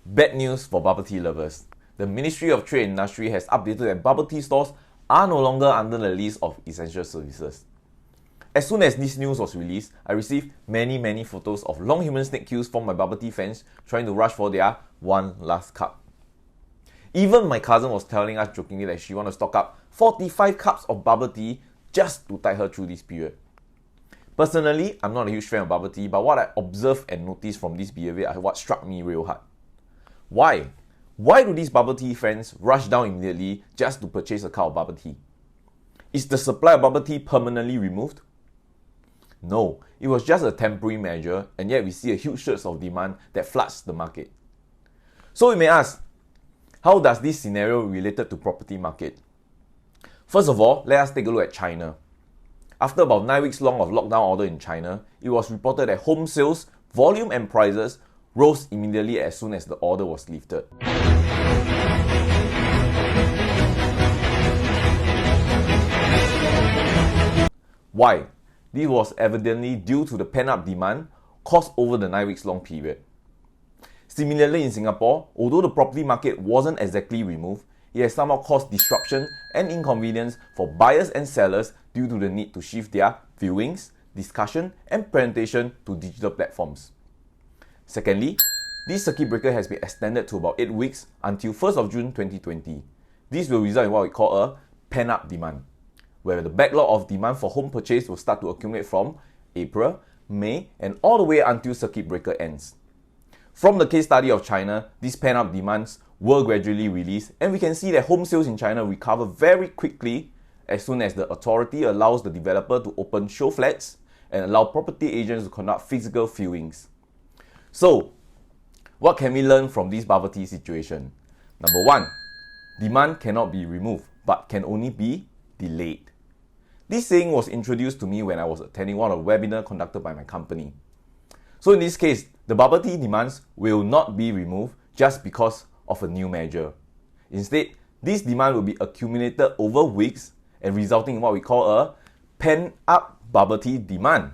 Bad news for bubble tea lovers. The Ministry of Trade and Industry has updated that bubble tea stores are no longer under the list of essential services. As soon as this news was released, I received many photos of long human snake queues from my bubble tea fans trying to rush for their one last cup. Even my cousin was telling us jokingly that she wants to stock up 45 cups of bubble tea just to tide her through this period. Personally, I'm not a huge fan of bubble tea, but what I observed and noticed from this behavior are what struck me real hard. Why? Why do these bubble tea fans rush down immediately just to purchase a cup of bubble tea? Is the supply of bubble tea permanently removed? No, it was just a temporary measure, and yet we see a huge surge of demand that floods the market. So you may ask, how does this scenario related to property market? First of all, let us take a look at China. After about 9 weeks long of lockdown order in China, it was reported that home sales, volume and prices rose immediately as soon as the order was lifted. Why? This was evidently due to the pent-up demand caused over the 9 weeks long period. Similarly in Singapore, although the property market wasn't exactly removed, it has somehow caused disruption and inconvenience for buyers and sellers due to the need to shift their viewings, discussion and presentation to digital platforms. Secondly, this circuit breaker has been extended to about 8 weeks until 1st of June 2020. This will result in what we call a pent-up demand, where the backlog of demand for home purchase will start to accumulate from April, May and all the way until circuit breaker ends. From the case study of China, these pent-up demands were gradually released, and we can see that home sales in China recover very quickly as soon as the authority allows the developer to open show flats and allow property agents to conduct physical viewings. So, what can we learn from this bubble tea situation? Number 1, demand cannot be removed, but can only be delayed. This saying was introduced to me when I was attending one of the webinars conducted by my company. So in this case, the bubble tea demands will not be removed just because of a new measure. Instead, this demand will be accumulated over weeks and resulting in what we call a pent-up bubble tea demand.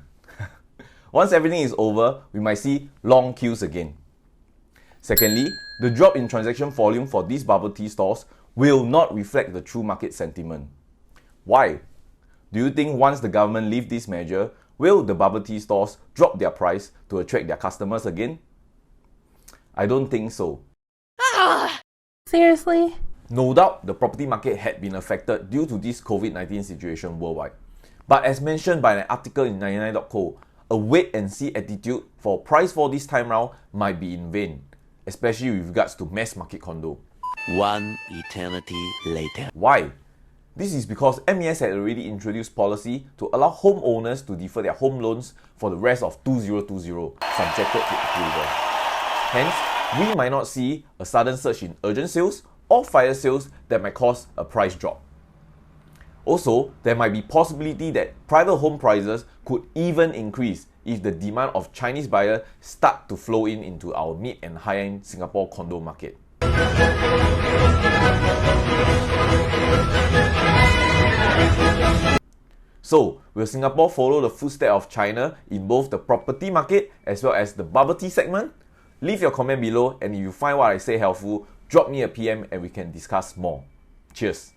Once everything is over, we might see long queues again. Secondly, the drop in transaction volume for these bubble tea stores will not reflect the true market sentiment. Why? Do you think once the government lifts this measure, will the bubble tea stores drop their price to attract their customers again? I don't think so. Seriously? No doubt the property market had been affected due to this COVID-19 situation worldwide. But as mentioned by an article in 99.co, a wait-and-see attitude for price fall this time round might be in vain, especially with regards to mass market condo. One eternity later. Why? This is because MAS had already introduced policy to allow homeowners to defer their home loans for the rest of 2020, subjected to approval. Hence, we might not see a sudden surge in urgent sales or fire sales that might cause a price drop. Also, there might be possibility that private home prices could even increase if the demand of Chinese buyers start to flow into our mid and high-end Singapore condo market. So, will Singapore follow the footsteps of China in both the property market as well as the bubble tea segment? Leave your comment below, and if you find what I say helpful, drop me a PM and we can discuss more. Cheers!